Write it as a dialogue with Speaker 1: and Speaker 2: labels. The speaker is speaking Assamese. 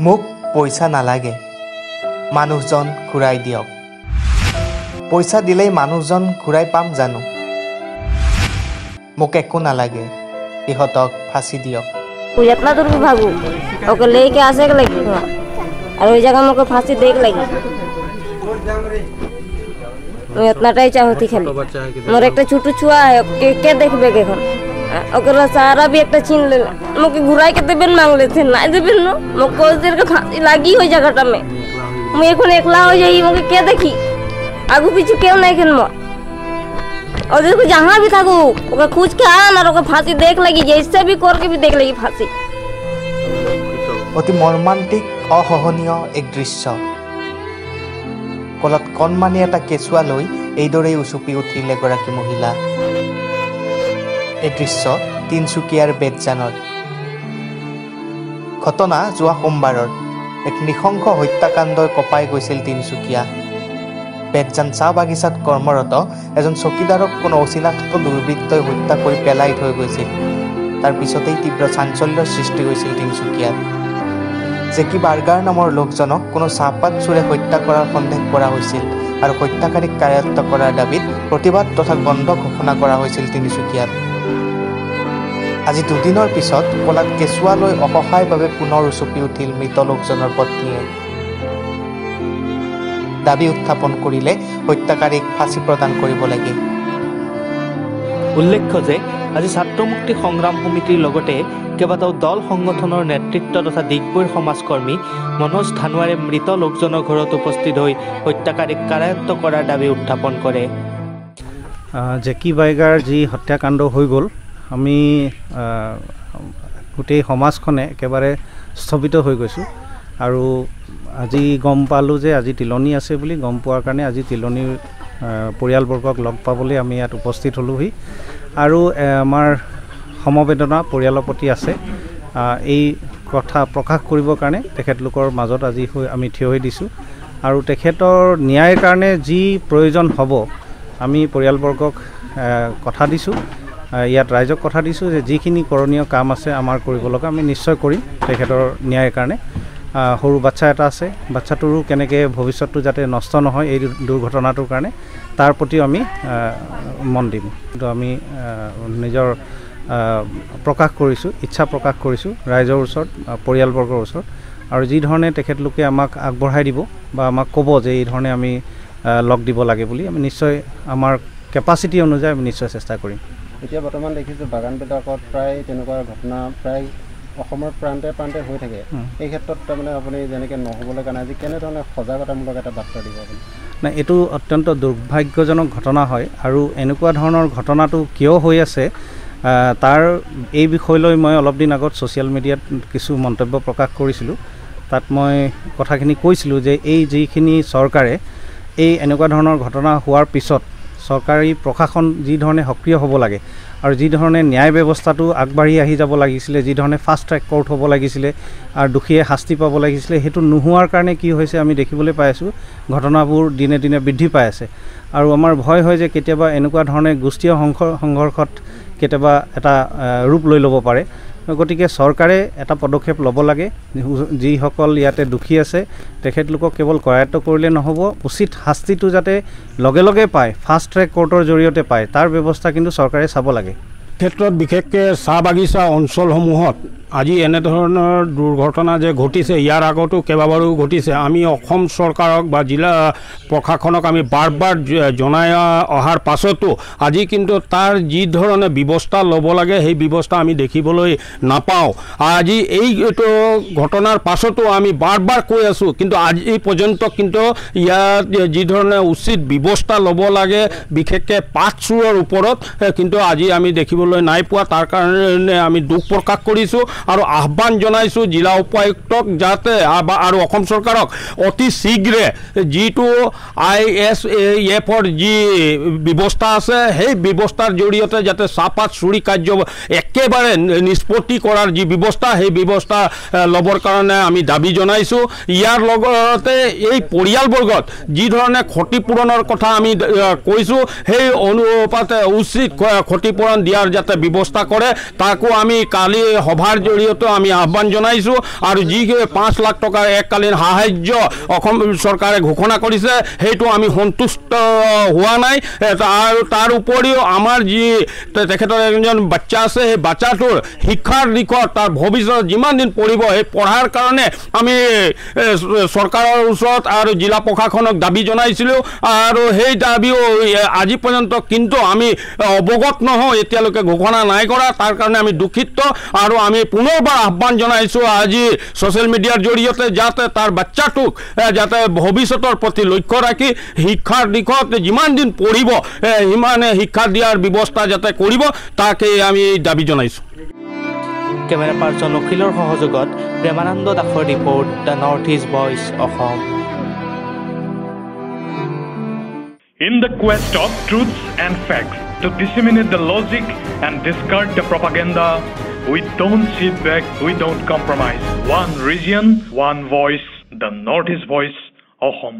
Speaker 1: মোক পইচা নালাগে, মানুহজন ঘূৰাই দিয়ক। পইচা দিলেই মানুহজন ঘূৰাই পাম জানো? মোক একো নালাগে, ইহঁতক ফাঁসি দিয়ক।
Speaker 2: जितना दूर भी भागू ओके लेके आसे के लगी और ওই জায়গা আমাকে ফাঁসি দেখ লাগি। मैं इतनाटाई चाहती खाली मोर एक छोटू छुआ है के देखबे এখন ओकर सारा भी एक छीन ले मोके घुराई के देबेन मांग लेते ना देबेन न मोके कोई देर के फांसी लागी हो जगहटा में मैं এখন একলা हो जाई मोके के देखी आगू पीछे केउ नहीं खेन मो और देखो जहां भी थाकू ओके खोज के आन और ओके फांसी देख लगी जैसे भी करके भी देख लगी फांसी।
Speaker 1: অতি মৰ্মান্তিক অসহনীয় এক দৃশ্য। কলত কণমানি এটা কেঁচুৱা লৈ এইদৰেই উচুপি উঠিল এগৰাকী মহিলা। এই দৃশ্য তিনিচুকীয়াৰ বেতজানৰ ঘটনা। যোৱা সোমবাৰৰ এক নৃশংস হত্যাকাণ্ডই কঁপাই গৈছিল তিনিচুকীয়া। বেতজান চাহ বাগিচাত কৰ্মৰত এজন চকীদাৰক কোনো অচিনাক্ত দুৰ্বৃত্তই হত্যা কৰি পেলাই থৈ গৈছিল। তাৰ পিছতেই তীব্ৰ চাঞ্চল্যৰ সৃষ্টি হৈছিল তিনিচুকীয়াত। জেকি বাৰ্গাৰ নামৰ লোকজনক কোনো চাহপাত চোৰে হত্যা কৰাৰ সন্দেহ কৰা হৈছিল আৰু হত্যাকাৰীক কাৰায়ত্ব কৰাৰ দাবীত প্ৰতিবাদ তথা বন্ধ ঘোষণা কৰা হৈছিল তিনিচুকীয়াত। আজি দুদিনৰ পিছত কলাত কেঁচুৱা লৈ অসহায়ভাৱে পুনৰ উচুপি উঠিল মৃত লোকজনৰ পত্নীয়ে। দাবী উত্থাপন কৰিলে হত্যাকাৰীক ফাঁচি প্ৰদান কৰিব লাগে। উল্লেখ্য যে আজি ছাত্ৰ মুক্তি সংগ্ৰাম সমিতিৰ লগতে কেইবাটাও দল সংগঠনৰ নেতৃত্ব তথা ডিগবৈৰ সমাজকৰ্মী মনোজ ধানোৱাৰে মৃত লোকজনৰ ঘৰত উপস্থিত হৈ হত্যাকাৰীক কাৰায়ত্ব কৰাৰ দাবী উত্থাপন কৰে।
Speaker 3: জেকি বাইগাৰ যি হত্যাকাণ্ড হৈ গ'ল, আমি গোটেই সমাজখনে একেবাৰে স্থবিত হৈ গৈছোঁ আৰু আজি গম পালোঁ যে আজি তিলনি আছে বুলি। গম পোৱাৰ কাৰণে আজি তিলনিৰ পৰিয়ালবৰ্গক লগ পাবলৈ আমি ইয়াত উপস্থিত হ'লোহি আৰু আমাৰ সমবেদনা পৰিয়ালৰ প্ৰতি আছে। এই কথা প্ৰকাশ কৰিবৰ কাৰণে তেখেতলোকৰ মাজত আজি আমি থিয় হৈ দিছোঁ আৰু তেখেতৰ ন্যায়ৰ কাৰণে যি প্ৰয়োজন হ'ব আমি পৰিয়ালবৰ্গক কথা দিছোঁ, ইয়াত ৰাইজক কথা দিছোঁ যে যিখিনি কৰণীয় কাম আছে আমাৰ কৰিব লগা আমি নিশ্চয় কৰিম তেখেতৰ ন্যায়ৰ কাৰণে। সৰু বাচ্চা এটা আছে, বাচ্চাটোৰো কেনেকৈ ভৱিষ্যতটো যাতে নষ্ট নহয় এই দুৰ্ঘটনাটোৰ কাৰণে তাৰ প্ৰতিও আমি মন দিম। কিন্তু আমি নিজৰ প্ৰকাশ কৰিছোঁ, ইচ্ছা প্ৰকাশ কৰিছোঁ ৰাইজৰ ওচৰত, পৰিয়ালবৰ্গৰ ওচৰত। আৰু যি ধৰণে তেখেতলোকে আমাক আগবঢ়াই দিব বা আমাক ক'ব যে এই ধৰণে আমি লগ দিব লাগে বুলি, আমি নিশ্চয় আমাৰ কেপাচিটি অনুযায়ী আমি নিশ্চয় চেষ্টা কৰিম।
Speaker 4: এতিয়া বৰ্তমান দেখিছোঁ বাগানবিলাকত প্ৰায় তেনেকুৱা ঘটনা প্ৰায় অসমৰ প্ৰান্তে প্ৰান্তে হৈ থাকে। এই ক্ষেত্ৰত তাৰমানে আপুনি যেনেকৈ নহ'বলৈ কাৰণে আজি কেনেধৰণে সজাগতামূলক এটা বাৰ্তা দিব আপুনি?
Speaker 3: নাই, এইটো অত্যন্ত দুৰ্ভাগ্যজনক ঘটনা হয় আৰু এনেকুৱা ধৰণৰ ঘটনাটো কিয় হৈ আছে তাৰ এই বিষয়লৈ মই অলপ দিন আগত ছ'চিয়েল মিডিয়াত কিছু মন্তব্য প্ৰকাশ কৰিছিলোঁ। তাত মই কথাখিনি কৈছিলোঁ যে এই যিখিনি চৰকাৰে এই এনেকুৱা ধৰণৰ ঘটনা হোৱাৰ পিছত চৰকাৰী প্ৰশাসন যি ধৰণে সক্ৰিয় হ'ব লাগে আৰু যি ধৰণে ন্যায় ব্যৱস্থাটো আগবাঢ়ি আহি যাব লাগিছিলে, যি ধৰণে ফাষ্ট ট্ৰেক কোৰ্ট হ'ব লাগিছিলে আৰু দোষীয়ে শাস্তি পাব লাগিছিলে, সেইটো নোহোৱাৰ কাৰণে কি হৈছে আমি দেখিবলৈ পাই আছোঁ ঘটনাবোৰ দিনে দিনে বৃদ্ধি পাই আছে। আৰু আমাৰ ভয় হয় যে কেতিয়াবা এনেকুৱা ধৰণে গোষ্ঠীয় সংঘৰ্ষত কেতিয়াবা এটা ৰূপ লৈ ল'ব পাৰে। গতিকে চৰকাৰে এটা পদক্ষেপ ল'ব লাগে। যিসকল ইয়াতে দোষী আছে তেখেতলোকক কেৱল কৰায়ত্ব কৰিলে নহ'ব, উচিত শাস্তিটো যাতে লগে লগে পায়, ফাষ্ট ট্ৰেক কোৰ্টৰ জৰিয়তে পায়, তাৰ ব্যৱস্থা কিন্তু চৰকাৰে চাব লাগে।
Speaker 5: ক্ষেত্ৰত বিশেষকৈ চাহ বাগিচা অঞ্চলসমূহত আজি এনেধৰণৰ দুৰ্ঘটনা যে ঘটিছে, ইয়াৰ আগতো কেইবাবাৰো ঘটিছে। আমি অসম চৰকাৰক বা জিলা প্ৰশাসনক আমি বাৰ বাৰ জনাই অহাৰ পাছতো আজি কিন্তু তাৰ যি ধৰণে ব্যৱস্থা ল'ব লাগে সেই ব্যৱস্থা আমি দেখিবলৈ নাপাওঁ। আজি এইটো ঘটনাৰ পাছতো আমি বাৰ বাৰ কৈ আছোঁ, কিন্তু আজি পৰ্যন্ত কিন্তু ইয়াত যি ধৰণে উচিত ব্যৱস্থা ল'ব লাগে বিশেষকৈ পাত চোৰৰ ওপৰত কিন্তু আজি আমি দেখিবলৈ নাই পোৱা। তাৰ কাৰণে আমি দুখ প্ৰকাশ কৰিছোঁ আৰু আহ্বান জনাইছোঁ জিলা উপায়ুক্তক যাতে আৰু অসম চৰকাৰক অতি শীঘ্ৰে যিটো ISAFৰ যি ব্যৱস্থা আছে সেই ব্যৱস্থাৰ জৰিয়তে যাতে চাহপাত চুৰি কাৰ্য একেবাৰে নিষ্পত্তি কৰাৰ যি ব্যৱস্থা সেই ব্যৱস্থা ল'বৰ কাৰণে আমি দাবী জনাইছোঁ। ইয়াৰ লগতে এই পৰিয়ালবৰ্গত যি ধৰণে ক্ষতিপূৰণৰ কথা আমি কৈছোঁ সেই অনুপাতে উচিত ক্ষতিপূৰণ দিয়াৰ যাতে ব্যৱস্থা কৰে তাকো আমি কালি সভাৰ জৰিয়তে আমি আহ্বান জনাইছোঁ আৰু যি 5 লাখ টকাৰ এককালীন সাহায্য অসম চৰকাৰে ঘোষণা কৰিছে সেইটো আমি সন্তুষ্ট হোৱা নাই আৰু তাৰ উপৰিও আমাৰ যি তেখেতৰ এজন বাচ্চা আছে সেই বাচ্চাটোৰ শিক্ষাৰ দিশত তাৰ ভৱিষ্যত যিমান দিন পঢ়িব সেই পঢ়াৰ কাৰণে আমি চৰকাৰৰ ওচৰত আৰু জিলা প্ৰশাসনক দাবী জনাইছিলোঁ আৰু সেই দাবীও আজি পৰ্যন্ত কিন্তু আমি অৱগত নহওঁ এতিয়ালৈকে ঘোষণা নাই কৰা তাৰ কাৰণে আমি দুখিত আৰু আমি পুনৰবাৰ আহ্বান জনাইছোঁ আজি ছ'চিয়েল মিডিয়াৰ জৰিয়তে যাতে তাৰ বাচ্চাটোক যাতে ভৱিষ্যতৰ প্ৰতি লক্ষ্য ৰাখি শিক্ষাৰ দিশত যিমান দিন পঢ়িব সিমানে শিক্ষা দিয়াৰ ব্যৱস্থা যাতে কৰিব তাকে আমি দাবী জনাইছোঁ
Speaker 1: কেমেৰা পাৰ্চন অখিলৰ সহযোগত প্ৰেমানন্দ দাসৰ report the north east voice Assam
Speaker 6: In the quest of truths and facts, to disseminate the logic and discard the propaganda, we don't sit back, we don't compromise. One region, one voice, the Northeast Voice, Ahom.